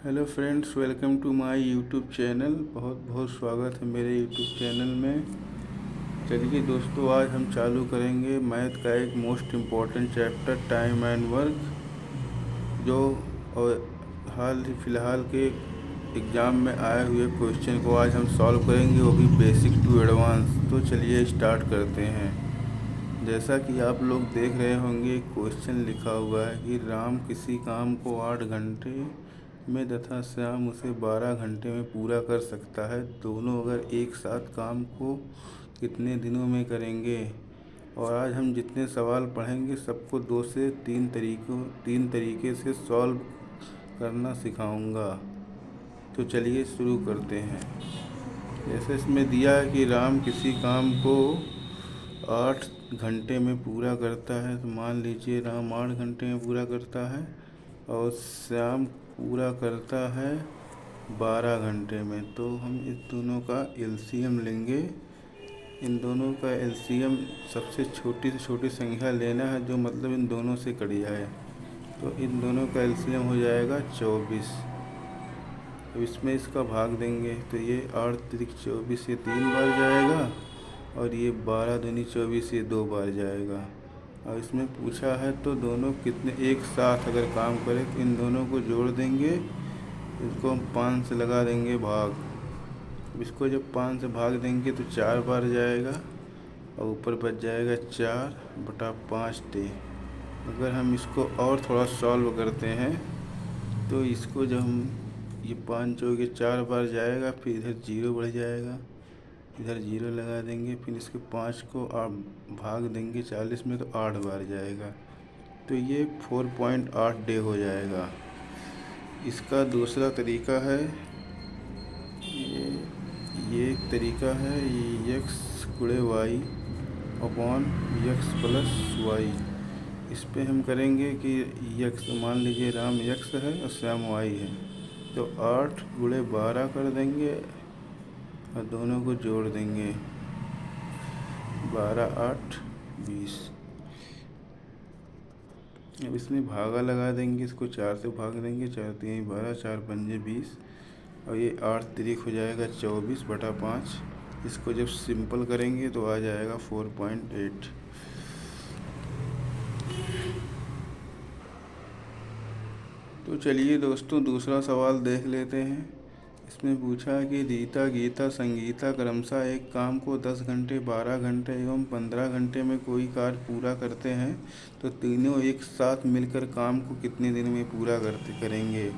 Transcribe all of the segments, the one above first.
Hello friends, welcome to my YouTube channel. बहुत बहुत स्वागत है मेरे यूट्यूब चैनल में। चलिए दोस्तों, आज हम चालू करेंगे मैथ का एक most important chapter time and work, जो और हाल ही फ़िलहाल के एग्ज़ाम में आए हुए क्वेश्चन को आज हम सॉल्व करेंगे, वो भी बेसिक टू एडवांस। तो चलिए स्टार्ट करते हैं। जैसा कि आप लोग देख रहे होंगे, क्वेश्चन लिखा हुआ है कि राम किसी काम को 8 घंटे में तथा श्याम उसे 12 घंटे में पूरा कर सकता है। दोनों अगर एक साथ काम को कितने दिनों में करेंगे। और आज हम जितने सवाल पढ़ेंगे सबको 2 से 3 तरीके से सॉल्व करना सिखाऊंगा। तो चलिए शुरू करते हैं। जैसे इसमें दिया है कि राम किसी काम को 8 घंटे में पूरा करता है, तो मान लीजिए राम 8 घंटे में पूरा करता है और श्याम पूरा करता है 12 घंटे में। तो हम इस दोनों का एलसीएम लेंगे। इन दोनों का एलसीएम सबसे छोटी से छोटी संख्या लेना है, जो मतलब इन दोनों से कट जाए। तो इन दोनों का एलसीएम हो जाएगा 24। अब इसमें इसका भाग देंगे तो ये 8 तिरिक 24 ये 3 बार जाएगा, और ये 12 दूनी 24 ये 2 बार जाएगा। और इसमें पूछा है तो दोनों कितने एक साथ अगर काम करें, तो इन दोनों को जोड़ देंगे। इसको हम 5 से लगा देंगे भाग। इसको जब 5 से भाग देंगे तो 4 बार जाएगा, और ऊपर बच जाएगा 4/5 अगर हम इसको और थोड़ा सॉल्व करते हैं तो इसको जब हम ये 5 चौके 4 बार जाएगा, फिर इधर 0 बढ़ जाएगा, इधर 0 लगा देंगे, फिर इसके 5 को भाग देंगे 40 में तो 8 बार जाएगा। तो ये 4.8 डे हो जाएगा। इसका दूसरा तरीका है, ये एक तरीका है, x गुणे Y upon x plus Y. इस पे हम करेंगे कि x मान लीजिए राम x है और श्याम y है, तो 8 गुणे 12 कर देंगे और दोनों को जोड़ देंगे। 12 8 20। अब इसमें भागा लगा देंगे, इसको 4 से भाग देंगे, 4 3 12 4 पंजे 20, और ये 8 तिरिक हो जाएगा 24/5। इसको जब सिंपल करेंगे तो आ जाएगा 4.8। तो चलिए दोस्तों, दूसरा सवाल देख लेते हैं। इसमें पूछा है कि रीता गीता संगीता क्रमशः एक काम को 10 घंटे 12 घंटे एवं 15 घंटे में कोई कार्य पूरा करते हैं, तो तीनों एक साथ मिलकर काम को कितने दिन में पूरा करेंगे।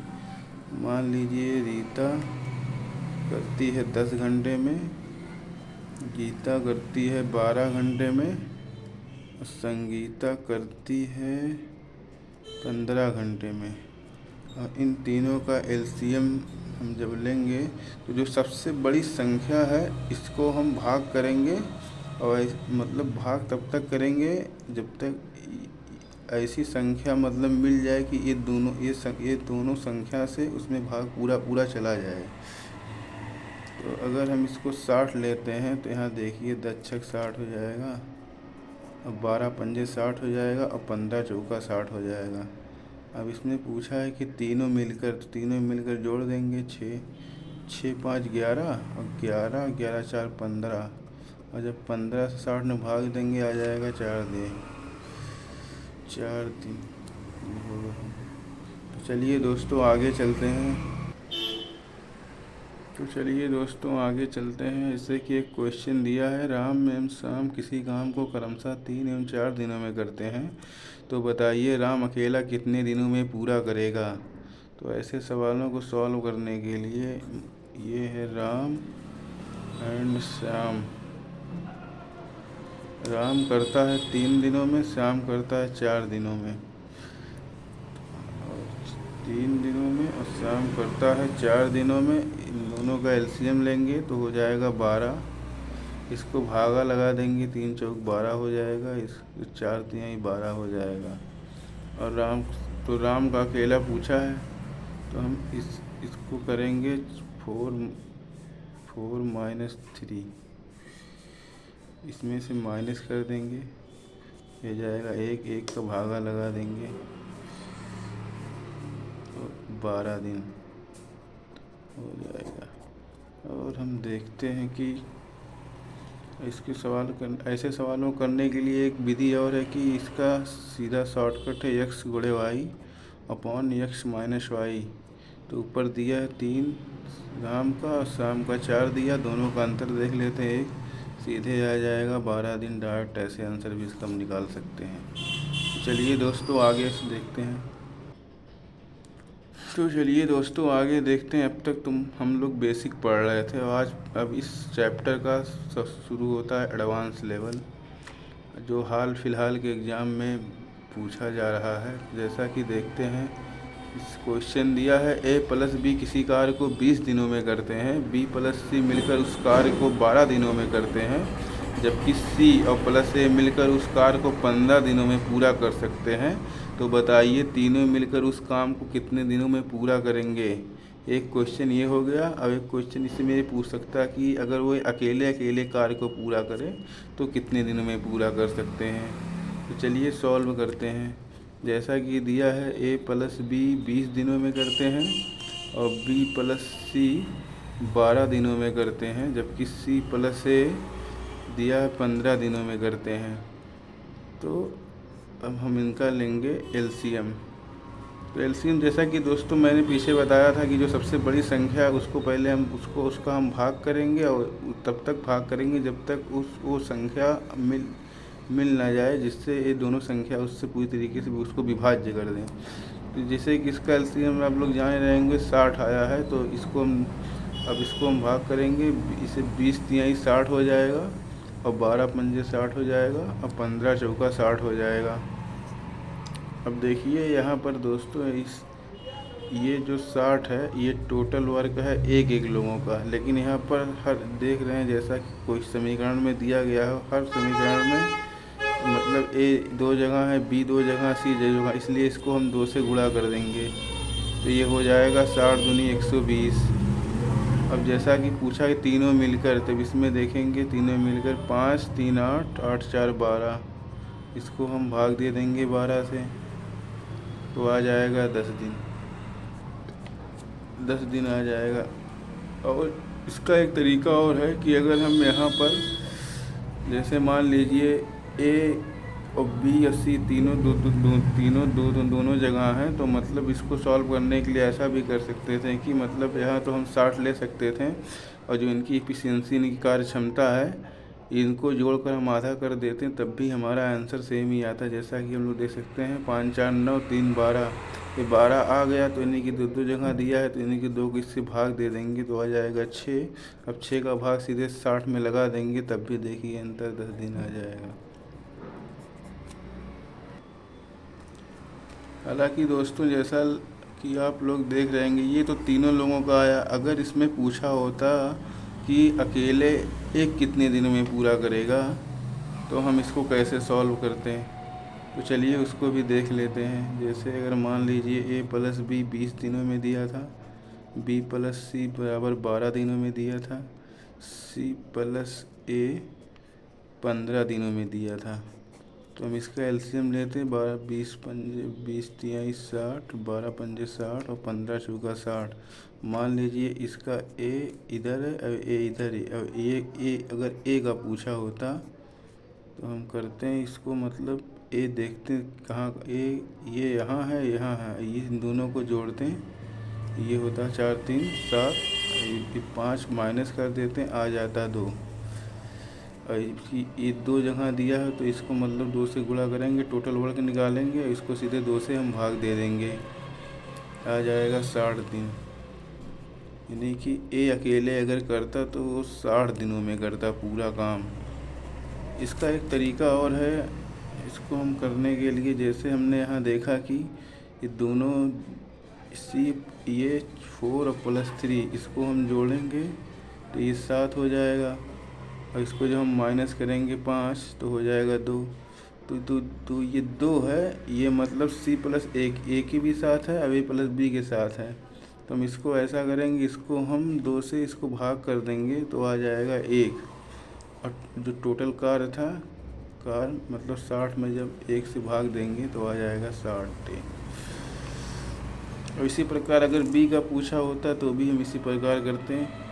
मान लीजिए रीता करती है 10 घंटे में, गीता करती है 12 घंटे में, और संगीता करती है 15 घंटे में। और इन तीनों का एलसीएम हम जब लेंगे तो जो सबसे बड़ी संख्या है इसको हम भाग करेंगे, और मतलब भाग तब तक करेंगे जब तक ऐसी संख्या मतलब मिल जाए कि ये दोनों संख्या से उसमें भाग पूरा पूरा चला जाए। तो अगर हम इसको 60 लेते हैं तो यहाँ देखिए 10 छक 60 हो जाएगा, और 12 पंजे 60 हो जाएगा, और 15 चौका 60 हो जाएगा। अब इसमें पूछा है कि तीनों मिलकर जोड़ देंगे। 6 5 11, और 11 11 4 15, और जब 15 से 60 में भाग देंगे आ जाएगा 4 दिन 4 दिन। तो चलिए दोस्तों आगे चलते हैं। जैसे कि एक क्वेश्चन दिया है, राम एवं श्याम किसी काम को क्रमशः 3 एवं 4 दिनों में करते हैं, तो बताइए राम अकेला कितने दिनों में पूरा करेगा। तो ऐसे सवालों को सॉल्व करने के लिए ये है राम एंड श्याम। राम करता है 3 दिनों में, श्याम करता है 4 दिनों में। 3 दिनों में और श्याम करता है 4 दिनों में। इन दोनों का एलसीएम लेंगे तो हो जाएगा 12। इसको भागा लगा देंगे, 3 चौक 12 हो जाएगा, इस 4 3 12 हो जाएगा। और राम का अकेला पूछा है, तो हम इसको करेंगे 4 माइनस 3, इसमें से माइनस कर देंगे, ये जाएगा 1 का भागा लगा देंगे, तो 12 दिन। हो जाएगा। और हम देखते हैं कि इसके ऐसे सवालों करने के लिए एक विधि और है कि इसका सीधा शॉर्टकट है x गुणे Y upon x minus Y. तो ऊपर दिया है 3 शाम का और शाम का 4 दिया, दोनों का अंतर देख लेते हैं, एक सीधे आ जाएगा 12 दिन। डायरेक्ट ऐसे आंसर भी इसका हम निकाल सकते हैं। चलिए दोस्तों आगे से देखते हैं। आगे देखते हैं। अब तक हम लोग बेसिक पढ़ रहे थे और अब इस चैप्टर का शुरू होता है एडवांस लेवल, जो हाल फिलहाल के एग्ज़ाम में पूछा जा रहा है। जैसा कि देखते हैं, इस क्वेश्चन दिया है a प्लस बी किसी कार्य को 20 दिनों में करते हैं, b प्लस सी मिलकर उस कार्य को 12 दिनों में करते हैं, जबकि c और प्लस a मिलकर उस कार्य को 15 दिनों में पूरा कर सकते हैं। तो बताइए तीनों मिलकर उस काम को कितने दिनों में पूरा करेंगे। एक क्वेश्चन ये हो गया। अब एक क्वेश्चन इसमें ये पूछ सकता है कि अगर वो अकेले कार्य को पूरा करें तो कितने दिनों में पूरा कर सकते हैं। तो चलिए सॉल्व करते हैं। जैसा कि दिया है a प्लस बी 20 दिनों में करते हैं और b प्लस सी 12 दिनों में करते हैं, जबकि c प्लस a दिया है 15 दिनों में करते हैं। तो अब हम इनका लेंगे एलसीएम। तो एलसीएम जैसा कि दोस्तों मैंने पीछे बताया था कि जो सबसे बड़ी संख्या है उसको पहले हम उसका हम भाग करेंगे और तब तक भाग करेंगे जब तक वो संख्या मिल ना जाए, जिससे ये दोनों संख्या उससे पूरी तरीके से उसको विभाज्य कर दें। तो जैसे कि इसका एलसीएम आप लोग जान रहेंगे 60 आया है, तो इसको हम भाग करेंगे। इसे 20 तिहाई 60 हो जाएगा और 12 पंजे 60 हो जाएगा और 15 चौका 60 हो जाएगा। अब देखिए यहाँ पर दोस्तों ये जो 60 है ये टोटल वर्क है एक लोगों का, लेकिन यहाँ पर हर देख रहे हैं जैसा कि कोई समीकरण में दिया गया है, हर समीकरण में मतलब a 2 जगह है, b 2 जगह, c 2 जगह, इसलिए इसको हम 2 से गुणा कर देंगे। तो ये हो जाएगा 60 दूनी 120। अब जैसा कि पूछा कि तीनों मिलकर, तब इसमें देखेंगे तीनों मिलकर 5 3 8 8 4 12, इसको हम भाग दे देंगे 12 से, तो आ जाएगा 10 दिन आ जाएगा। और इसका एक तरीका और है कि अगर हम यहाँ पर जैसे मान लीजिए ए और बी और सी दोनों जगह हैं, तो मतलब इसको सॉल्व करने के लिए ऐसा भी कर सकते थे कि मतलब यहाँ तो हम 60 ले सकते थे और जो इनकी एफिशिएंसी, इनकी कार्य क्षमता है, इनको जोड़कर हम आधा कर देते हैं, तब भी हमारा आंसर सेम ही आता है। जैसा कि हम लोग देख सकते हैं 5 4 9 3 12, ये 12 आ गया, तो इन्हीं की 2 जगह दिया है, तो इन्हीं की 2 को इससे भाग दे देंगे तो आ जाएगा 6। अब 6 का भाग सीधे 60 में लगा देंगे, तब भी देखिए अंतर 10 दिन आ जाएगा। हालांकि दोस्तों जैसा कि आप लोग देख रहेंगे ये तो तीनों लोगों का आया। अगर इसमें पूछा होता कि अकेले एक कितने दिनों में पूरा करेगा, तो हम इसको कैसे सॉल्व करते हैं। तो चलिए उसको भी देख लेते हैं। जैसे अगर मान लीजिए a प्लस बी 20 दिनों में दिया था, b प्लस सी बराबर 12 दिनों में दिया था, c प्लस a 15 दिनों में दिया था। तो हम इसका एलसीएम लेते हैं। 12 20 पंजे 20 तिहाई 60, 12 पंजे 60 और 15 चौका 60। मान लीजिए इसका a इधर है और a इधर है। और ये अगर a का पूछा होता तो हम करते हैं इसको, मतलब a देखते हैं कहाँ ये यहाँ है, ये इन दोनों को जोड़ते हैं, ये होता है 4 3 7, 5 माइनस कर देते हैं, आ जाता है 2। और ये 2 जगह दिया है तो इसको मतलब 2 से गुणा करेंगे, टोटल वर्क निकालेंगे और इसको सीधे 2 से हम भाग दे देंगे, आ जाएगा 60 दिन। यानी कि ए अकेले अगर करता तो वो 60 दिनों में करता पूरा काम। इसका एक तरीका और है इसको हम करने के लिए। जैसे हमने यहाँ देखा कि ये दोनों ये 4 और प्लस 3 इसको हम जोड़ेंगे तो ये 7 हो जाएगा, और इसको जब हम माइनस करेंगे 5 तो हो जाएगा 2। तो ये 2 है, ये मतलब c प्लस a के भी साथ है और a प्लस b के साथ है। तो हम इसको ऐसा करेंगे, इसको हम 2 से इसको भाग कर देंगे तो आ जाएगा 1। और जो टोटल कार्य था, मतलब 60 में जब 1 से भाग देंगे तो आ जाएगा 60। और इसी प्रकार अगर बी का पूछा होता तो भी हम इसी प्रकार करते हैं।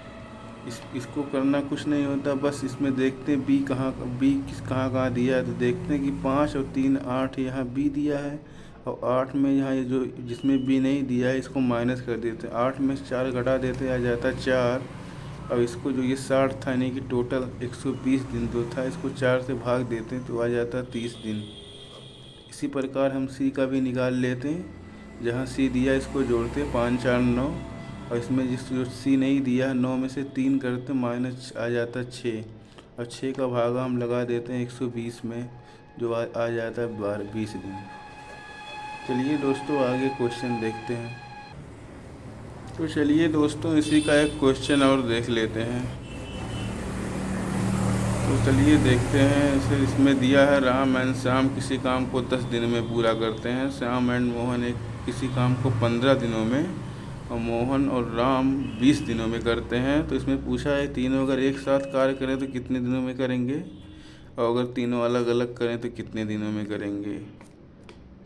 इसको करना कुछ नहीं होता, बस इसमें देखते हैं बी कहाँ दिया है। तो देखते हैं कि 5 और 3 8 यहाँ बी दिया है, और 8 में यहाँ ये जो जिसमें बी नहीं दिया है इसको माइनस कर देते हैं। 8 में 4 घटा देते हैं, आ जाता है 4। और इसको जो ये 60 था यानी कि टोटल 120 दिन जो था, इसको 4 से भाग देते हैं तो आ जाता है 30 दिन। इसी प्रकार हम सी का भी निकाल लेते हैं। जहाँ सी दिया इसको जोड़ते हैं 5 4 9, और इसमें जो सी नहीं दिया 9 में से 3 करते माइनस आ जाता है 6, और 6 का भागा हम लगा देते हैं 120 में, जो आ जाता है 20 दिन। चलिए दोस्तों आगे क्वेश्चन देखते हैं। तो चलिए दोस्तों इसी का एक क्वेश्चन और देख लेते हैं। तो चलिए देखते हैं। इसमें दिया है राम एंड श्याम किसी काम को 10 दिन में पूरा करते हैं। श्याम एंड मोहन किसी काम को 15 दिनों में, और मोहन और राम 20 दिनों में करते हैं। तो इसमें पूछा है तीनों अगर एक साथ कार्य करें तो कितने दिनों में करेंगे, और अगर तीनों अलग अलग करें तो कितने दिनों में करेंगे।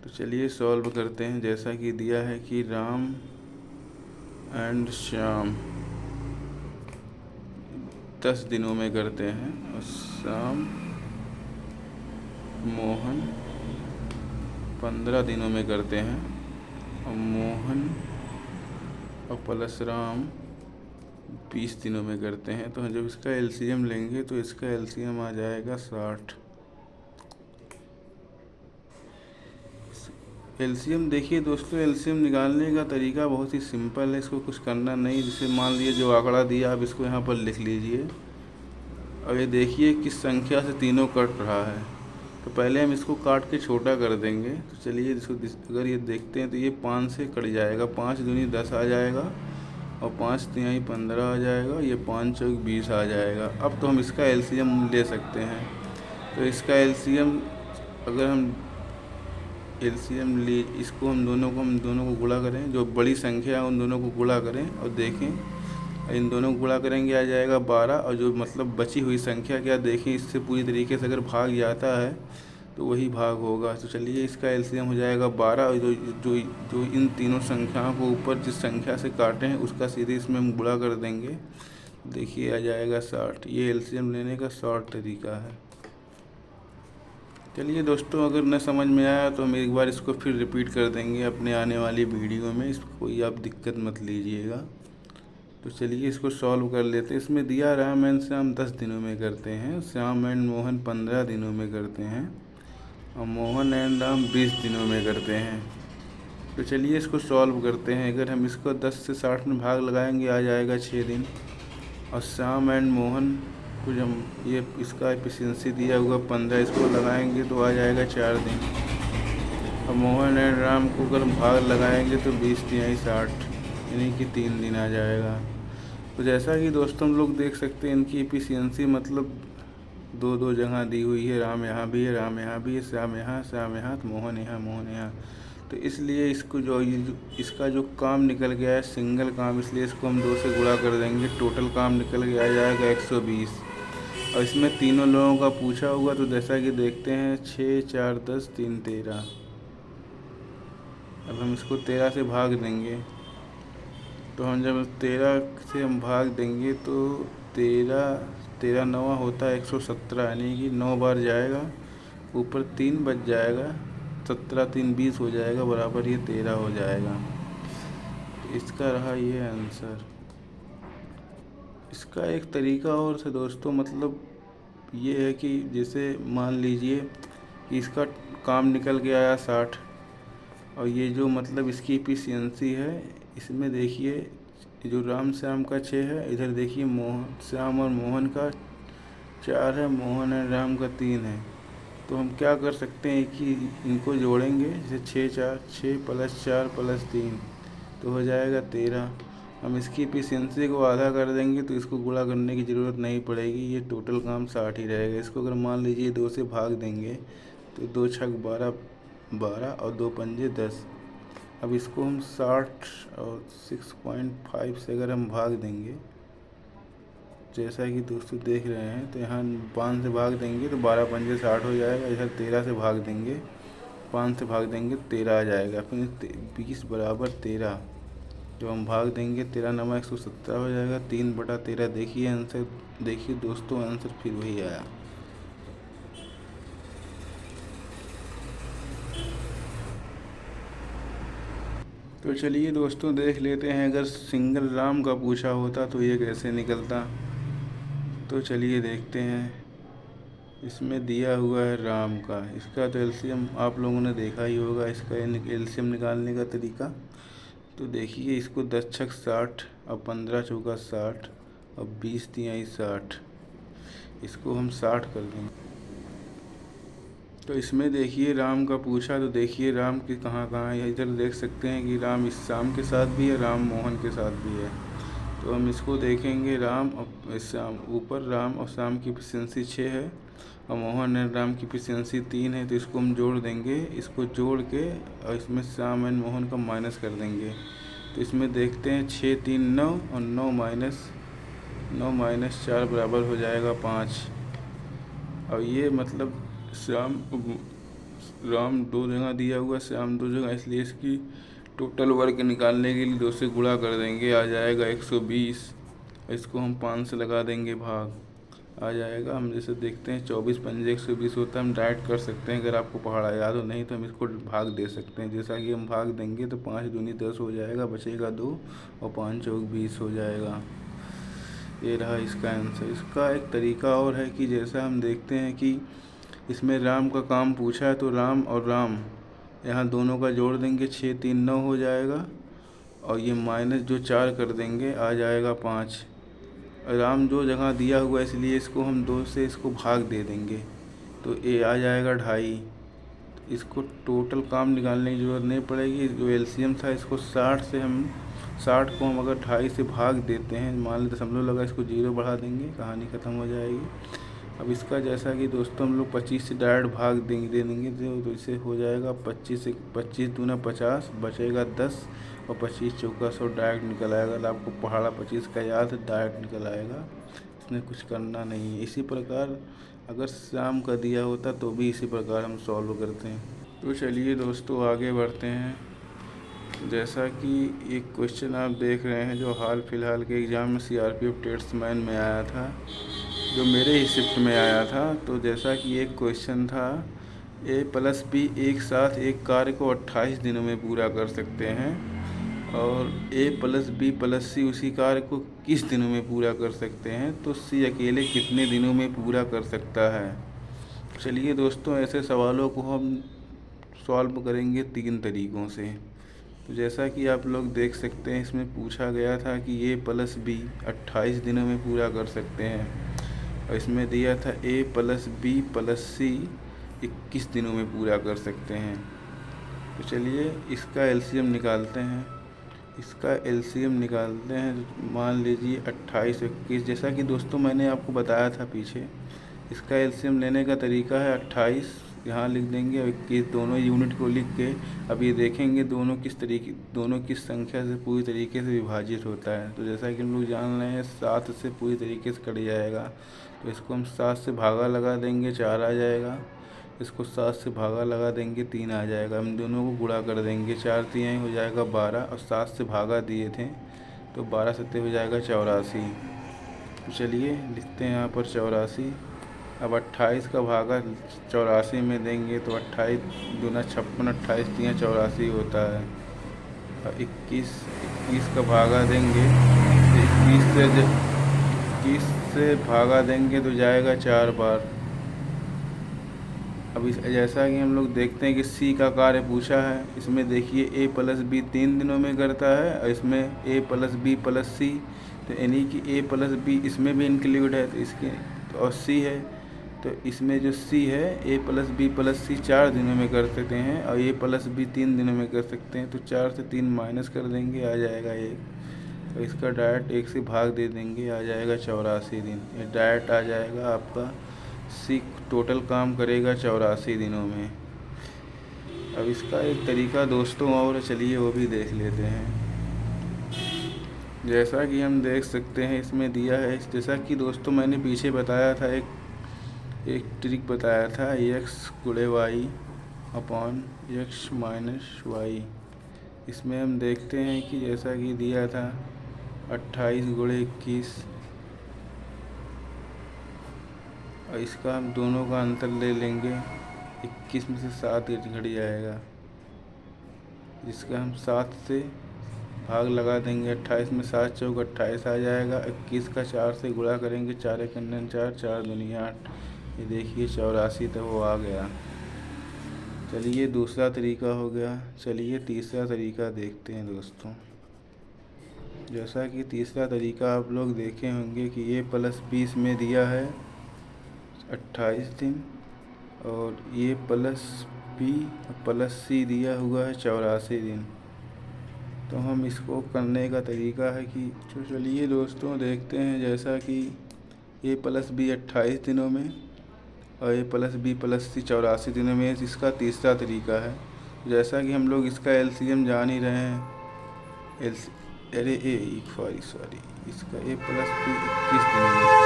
तो चलिए सॉल्व करते हैं। जैसा कि दिया है कि राम एंड श्याम 10 दिनों में करते हैं, और श्याम मोहन 15 दिनों में करते हैं, और मोहन और प्लस राम 20 दिनों में करते हैं। तो जब इसका एलसीएम लेंगे तो इसका एलसीएम आ जाएगा 60। एलसीएम देखिए दोस्तों, एलसीएम निकालने का तरीका बहुत ही सिंपल है, इसको कुछ करना नहीं। जैसे मान लीजिए जो आंकड़ा दिया आप इसको यहाँ पर लिख लीजिए, और ये देखिए किस संख्या से तीनों कट रहा है। तो पहले हम इसको काट के छोटा कर देंगे। तो चलिए इसको अगर ये देखते हैं तो ये 5 से कट जाएगा, 5 दूनी 10 आ जाएगा, और 5 तिहाई 15 आ जाएगा, ये 5 चौक 20 आ जाएगा। अब तो हम इसका एलसीएम ले सकते हैं। तो इसका एलसीएम अगर हम एलसीएम ले, इसको हम दोनों को गुणा करें, जो बड़ी संख्या है उन दोनों को गुणा करें और देखें। इन दोनों को गुणा करेंगे आ जाएगा 12, और जो मतलब बची हुई संख्या क्या देखें, इससे पूरी तरीके से अगर भाग जाता है तो वही भाग होगा। तो चलिए इसका एलसीएम हो जाएगा 12, और जो इन तीनों संख्याओं को ऊपर जिस संख्या से काटे हैं उसका सीधे इसमें हम गुणा कर देंगे। देखिए आ जाएगा 60। ये एलसीएम लेने का शॉर्ट तरीका है। चलिए दोस्तों अगर न समझ में आया तो हम एक बार इसको फिर रिपीट कर देंगे अपने आने वाली वीडियो में, इसको कोई आप दिक्कत मत लीजिएगा। तो चलिए इसको सॉल्व कर लेते हैं। इसमें दिया राम एंड श्याम 10 दिनों में करते हैं, श्याम एंड मोहन 15 दिनों में करते हैं, और मोहन एंड राम 20 दिनों में करते हैं। तो चलिए इसको सॉल्व करते हैं। अगर हम इसको 10 से 60 में भाग लगाएंगे आ जाएगा 6 दिन, और श्याम एंड मोहन को जब ये इसका एफिशिएंसी दिया हुआ 15, इसको लगाएंगे तो आ जाएगा 4 दिन, और मोहन एंड राम को अगर भाग लगाएंगे तो 20 तिहाई 60 यानी कि 3 दिन आ जाएगा। तो जैसा कि दोस्तों हम लोग देख सकते हैं इनकी एफिशिएंसी मतलब दो जगह दी हुई है। राम यहाँ भी है, राम यहाँ भी है, श्याम यहाँ, तो मोहन यहाँ, मोहन यहाँ। तो इसलिए इसको इसका जो काम निकल गया है सिंगल काम, इसलिए इसको हम 2 से गुणा कर देंगे। टोटल काम निकल के आ जाएगा 120। और इसमें तीनों लोगों का पूछा हुआ, तो जैसा कि देखते हैं 6 4 10 3 13। अब हम इसको 13 से भाग देंगे। तो हम जब 13 से हम भाग देंगे तो 13 9 होता है 117, यानी कि 9 बार जाएगा, ऊपर 3 बच जाएगा, 17 3 20 हो जाएगा, बराबर ये 13 हो जाएगा। तो इसका रहा ये आंसर। इसका एक तरीका और से दोस्तों मतलब ये है कि जैसे मान लीजिए कि इसका काम निकल के आया 60, और ये जो मतलब इसकी एफिशिएंसी है, इसमें देखिए जो राम श्याम का 6 है, इधर देखिए श्याम और मोहन का 4 है, मोहन और राम का 3 है। तो हम क्या कर सकते हैं कि इनको जोड़ेंगे, जैसे 6 प्लस 4 प्लस 3 तो हो जाएगा 13। हम इसकी एफिशिएंसी को आधा कर देंगे तो इसको गुणा करने की ज़रूरत नहीं पड़ेगी, ये टोटल काम 60 ही रहेगा। इसको अगर मान लीजिए 2 से भाग देंगे तो 2 छक 12 और 2 पंजे 10। अब इसको हम 60 और 6.5 से अगर हम भाग देंगे, जैसा कि दोस्तों देख रहे हैं, तो यहाँ 5 से भाग देंगे तो 12 पंजे 60 हो जाएगा। इधर 13 से भाग देंगे, 5 से भाग देंगे 13 आ जाएगा, फिर 20 बराबर 13। जब हम भाग देंगे 13×117 हो जाएगा 3/13। देखिए आंसर, देखिए दोस्तों आंसर फिर वही आया। तो चलिए दोस्तों देख लेते हैं, अगर सिंगल राम का पूछा होता तो ये कैसे निकलता। तो चलिए देखते हैं। इसमें दिया हुआ है राम का, इसका तो एलसीएम आप लोगों ने देखा ही होगा, इसका एलसीएम निकालने का तरीका। तो देखिए इसको 10×6 60 और 15×4 60 और 20×3 60, इसको हम 60 कर देंगे। तो इसमें देखिए राम का पूछा, तो देखिए राम की कहाँ कहाँ है। इधर देख सकते हैं कि राम इस श्याम के साथ भी है, राम मोहन के साथ भी है। तो हम इसको देखेंगे, राम और श्याम, ऊपर राम और श्याम की एफिशिएंसी 6 है और मोहन एंड राम की एफिशिएंसी 3 है। तो इसको हम जोड़ देंगे, इसको जोड़ के और इसमें श्याम एंड मोहन का माइनस कर देंगे। तो इसमें देखते हैं 6 3 9 और 9 माइनस 4 बराबर हो जाएगा 5। और ये मतलब राम 2 जगह दिया हुआ, श्याम 2 जगह, इसलिए इसकी टोटल वर्क निकालने के लिए 2 से गुणा कर देंगे, आ जाएगा 120। इसको हम 5 से लगा देंगे, भाग आ जाएगा। हम जैसे देखते हैं 24 पंजे 120 होता है, हम डायरेक्ट कर सकते हैं, अगर आपको पहाड़ा याद हो, नहीं तो हम इसको भाग दे सकते हैं। जैसा कि हम भाग देंगे तो 5 दूनी 10 हो जाएगा, बचेगा 2 और 5 चौक 20 हो जाएगा। ये रहा इसका आंसर। इसका एक तरीका और है कि जैसा हम देखते हैं कि इसमें राम का काम पूछा है, तो राम और राम यहाँ दोनों का जोड़ देंगे, 6 3 9 हो जाएगा और ये माइनस जो 4 कर देंगे, आ जाएगा 5। राम जो जगह दिया हुआ है इसलिए इसको हम 2 से इसको भाग दे देंगे, तो ये आ जाएगा 2.5। इसको टोटल काम निकालने की ज़रूरत नहीं पड़ेगी। जो एलसीएम था इसको 60 को हम अगर 2.5 से भाग देते हैं, मान लो दशमलव लगा, इसको 0 बढ़ा देंगे, कहानी ख़त्म हो जाएगी। अब इसका जैसा कि दोस्तों हम लोग 25 से डायरेक्ट भाग दे देंगे, तो इससे हो जाएगा 25 दूना 50, बचेगा 10 और 25 चौका 100 डायरेक्ट निकल आएगा। अगर आपको पहाड़ा 25 का याद है, डायरेक्ट निकल आएगा, इसमें कुछ करना नहीं है। इसी प्रकार अगर शाम का दिया होता तो भी इसी प्रकार हम सॉल्व करते हैं। तो चलिए दोस्तों आगे बढ़ते हैं। जैसा कि एक क्वेश्चन आप देख रहे हैं जो हाल फिलहाल के एग्ज़ाम में सीआरपीएफ टेट्समैन में आया था, जो मेरे ही शिफ्ट में आया था। तो जैसा कि एक क्वेश्चन था, A+B एक साथ एक कार्य को 28 दिनों में पूरा कर सकते हैं और A+B+C उसी कार्य को किस दिनों में पूरा कर सकते हैं, तो C अकेले कितने दिनों में पूरा कर सकता है। चलिए दोस्तों ऐसे सवालों को हम सॉल्व करेंगे 3 तरीक़ों से। तो जैसा कि आप लोग देख सकते हैं, इसमें पूछा गया था कि A+B 28 दिनों में पूरा कर सकते हैं और इसमें दिया था A+B+C 21 दिनों में पूरा कर सकते हैं। तो चलिए इसका एलसीएम निकालते हैं। मान लीजिए 28 21, जैसा कि दोस्तों मैंने आपको बताया था पीछे, इसका एलसीएम लेने का तरीका है 28 यहाँ लिख देंगे और 21 दोनों यूनिट को लिख के अब ये देखेंगे दोनों किस संख्या से पूरी तरीके से विभाजित होता है। तो जैसा कि हम लोग जान रहे हैं 7 से पूरी तरीके से कट जाएगा, तो इसको हम 7 से भागा लगा देंगे, 4 आ जाएगा। इसको 7 से भागा लगा देंगे, 3 आ जाएगा। हम दोनों को गुणा कर देंगे, 4 3 हो जाएगा 12 और 7 से भागा दिए थे तो 12 7 हो जाएगा 84। तो चलिए लिखते हैं यहाँ पर 84। अब 28 का भागा 84 में देंगे तो 28 दूना 56, 28 3 84 होता है। और 21 का भागा देंगे तो 21 से भागा देंगे तो जाएगा 4 बार। अब जैसा कि हम लोग देखते हैं कि C का कार्य पूछा है, इसमें देखिए A+B 3 दिनों में करता है और इसमें A+B+C, तो यानी कि A+B इसमें भी इंक्लूड है, तो इसके तो और C है, तो इसमें जो C है A+B+C 4 दिनों में कर सकते हैं और A+B 3 दिनों में कर सकते हैं। तो 4 से 3 माइनस कर देंगे, आ जाएगा 1 और इसका डायरेक्ट 1 से भाग दे देंगे, आ जाएगा 84 दिन। ये डायरेक्ट आ जाएगा आपका C टोटल काम करेगा 84 दिनों में। अब इसका एक तरीका दोस्तों और चलिए वो भी देख लेते हैं। जैसा कि हम देख सकते हैं इसमें दिया है, जैसा कि दोस्तों मैंने पीछे बताया था, एक ट्रिक बताया था, x × y/x - y। इसमें हम देखते हैं कि जैसा कि दिया था 28 गुणे 21, और इसका हम दोनों का अंतर ले लेंगे। 21 में से 7 घट जाएगा, जिसका हम 7 से भाग लगा देंगे। 28 में 7 चौक 28 आ जाएगा। 21 का 4 से गुणा करेंगे, 4 एक 4, 4 दूनी 8, ये देखिए 84 तो वो आ गया। चलिए दूसरा तरीका हो गया। चलिए तीसरा तरीका देखते हैं दोस्तों। जैसा कि तीसरा तरीका आप लोग देखे होंगे कि a + 20 में दिया है 28 दिन, और a + b + c दिया हुआ है 84 दिन। तो हम इसको करने का तरीका है कि चलिए दोस्तों देखते हैं। जैसा कि a + b 28 दिनों में और a + b + c 84 दिनों में, इसका तीसरा तरीका है। जैसा कि हम लोग इसका एलसीएम जान ही रहे हैं। सॉरी इसका a + b 21 दिनों में था,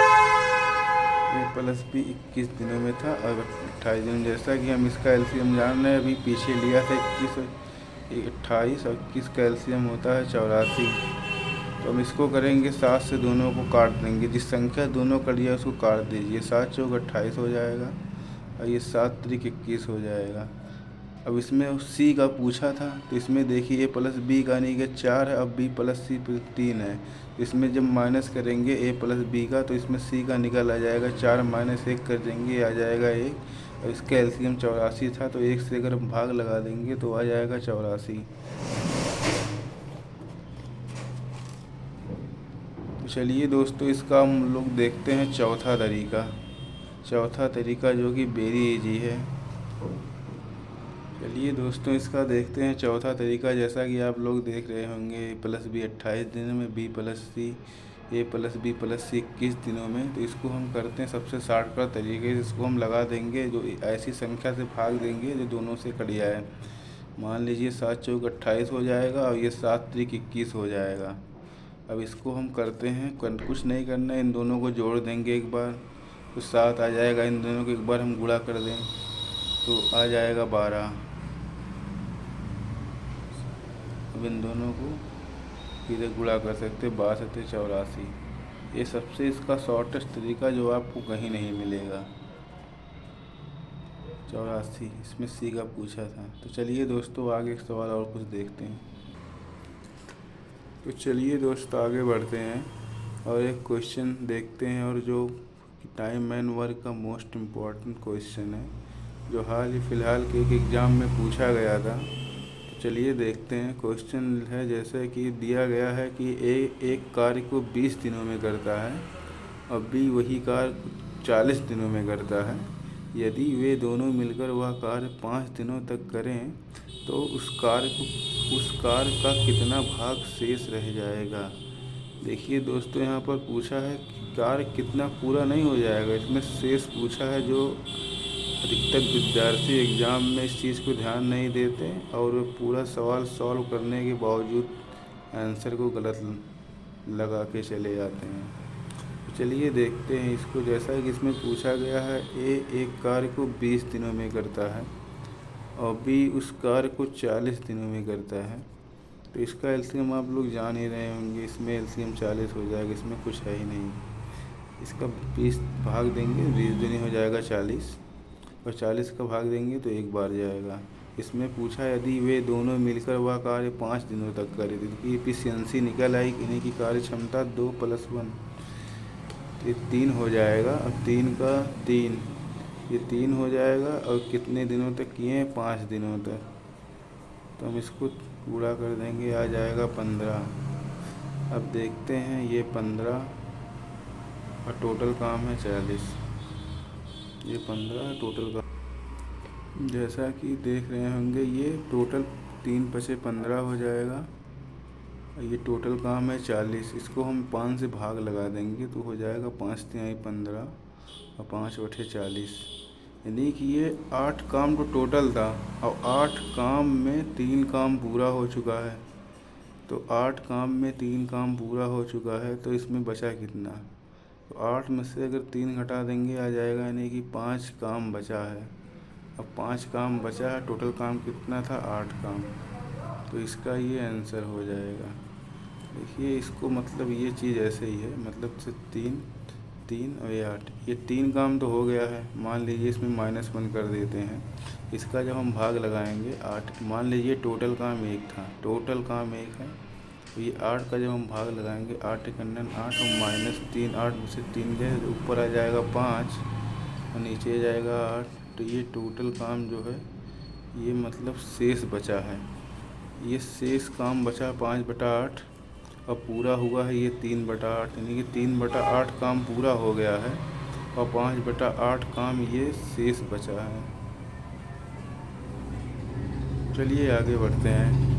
a + b 21 दिनों में था और 28 दिन। जैसा कि हम इसका एलसीएम जान रहे हैं, अभी पीछे लिया था 28 और 21 का एलसीएम होता है 84। तो हम इसको करेंगे 7 से दोनों को काट देंगे। जिस संख्या दोनों कर लिया उसको काट दीजिए। 7 चौक 28 हो जाएगा और ये 7 त्रिक 21 हो जाएगा। अब इसमें सी का पूछा था, तो इसमें देखिए a + b का यानी कि 4 है, अब b + c 3 है। इसमें जब माइनस करेंगे a + b का, तो इसमें c का निकल आ जाएगा। 4 - 1 कर देंगे, आ जाएगा 1। और इसका एलसीएम 84 था, तो 1 से अगर हम भाग लगा देंगे तो आ जाएगा 84। तो चलिए दोस्तों इसका हम लोग देखते हैं चौथा तरीका जो कि वेरी इजी है। चलिए दोस्तों इसका देखते हैं चौथा तरीका। जैसा कि आप लोग देख रहे होंगे a + b 28 दिनों में, b + c a + b + c 21 दिनों में। तो इसको हम करते हैं सबसे शॉर्टकट तरीके से। इसको हम लगा देंगे, जो ऐसी संख्या से भाग देंगे जो दोनों से कट जाए। मान लीजिए 7 चौक 28 हो जाएगा और ये 7 त्रिक 21 हो जाएगा। अब इसको हम करते हैं, कुछ नहीं करना है, इन दोनों को जोड़ देंगे एक बार तो 7 आ जाएगा। इन दोनों को एक बार हम गुणा कर दें तो आ जाएगा 12। अब इन दोनों को इधर गुणा कर सकते, 12 से 84। ये सबसे इसका शॉर्टेस्ट तरीका जो आपको कहीं नहीं मिलेगा। 84 इसमें सी का पूछा था। तो चलिए दोस्तों आगे एक सवाल और कुछ देखते हैं। तो चलिए दोस्तों आगे बढ़ते हैं और एक क्वेश्चन देखते हैं, और जो टाइम एंड वर्क का मोस्ट इम्पॉर्टेंट क्वेश्चन है, जो हाल ही फ़िलहाल के एक एग्ज़ाम में पूछा गया था। तो चलिए देखते हैं। क्वेश्चन है जैसे कि दिया गया है कि एक कार्य को 20 दिनों में करता है और बी वही कार्य 40 दिनों में करता है। यदि वे दोनों मिलकर वह कार्य 5 दिनों तक करें तो उस कार्य का कितना भाग शेष रह जाएगा। देखिए दोस्तों यहाँ पर पूछा है कि कार्य कितना पूरा नहीं हो जाएगा, इसमें शेष पूछा है। जो अधिकतर विद्यार्थी एग्ज़ाम में इस चीज़ को ध्यान नहीं देते और पूरा सवाल सॉल्व करने के बावजूद आंसर को गलत लगा के चले जाते हैं। तो चलिए देखते हैं इसको। जैसा कि इसमें पूछा गया है एक कार्य को 20 दिनों में करता है और बी उस कार्य को 40 दिनों में करता है। तो इसका एलसीएम आप लोग जान ही रहे होंगे। इसमें एलसीएम 40 हो जाएगा, इसमें कुछ है ही नहीं। इसका 20 भाग देंगे, 20 दूनी हो जाएगा 40 और 40 का भाग देंगे तो 1 बार जाएगा। इसमें पूछा यदि वे दोनों मिलकर वह कार्य 5 दिनों तक करें तो इनकी एफिशिएंसी निकल आई, इन्हीं की कार्य क्षमता 2 + 1 ये 3 हो जाएगा। अब 3 का 3 ये 3 हो जाएगा और कितने दिनों तक किए हैं, 5 दिनों तक। तो हम इसको पूरा कर देंगे, आ जाएगा 15। अब देखते हैं ये 15 और टोटल काम है 40। ये 15 टोटल का, जैसा कि देख रहे होंगे ये टोटल 3 × 15 हो जाएगा। ये टोटल काम है 40। इसको हम 5 से भाग लगा देंगे तो हो जाएगा 5 × 3 = 15 और 5/40, यानी कि ये 8 काम तो टोटल था और 8 काम में 3 काम पूरा हो चुका है। तो 8 काम में 3 काम पूरा हो चुका है, तो इसमें बचा कितना। तो 8 में से अगर 3 घटा देंगे आ जाएगा, यानी कि 5 काम बचा है। अब 5 काम बचा है, टोटल काम कितना था, 8 काम। तो इसका ये आंसर हो जाएगा। देखिए इसको मतलब ये चीज़ ऐसे ही है, मतलब से 3 3 और ये 8, ये 3 काम तो हो गया है। मान लीजिए इसमें -1 कर देते हैं। इसका जब हम भाग लगाएंगे 8, मान लीजिए टोटल काम 1 था, टोटल काम 1 है, तो ये 8 का जब हम भाग लगाएंगे 8 × 8 और -3, 8 में से 3 गए तो ऊपर आ जाएगा 5 और नीचे जाएगा 8। तो ये टोटल काम जो है ये मतलब शेष बचा है, ये शेष काम बचा 5/8 और पूरा हुआ है ये 3/8, यानी कि 3/8 काम पूरा हो गया है और 5/8 काम ये शेष बचा है। चलिए आगे बढ़ते हैं।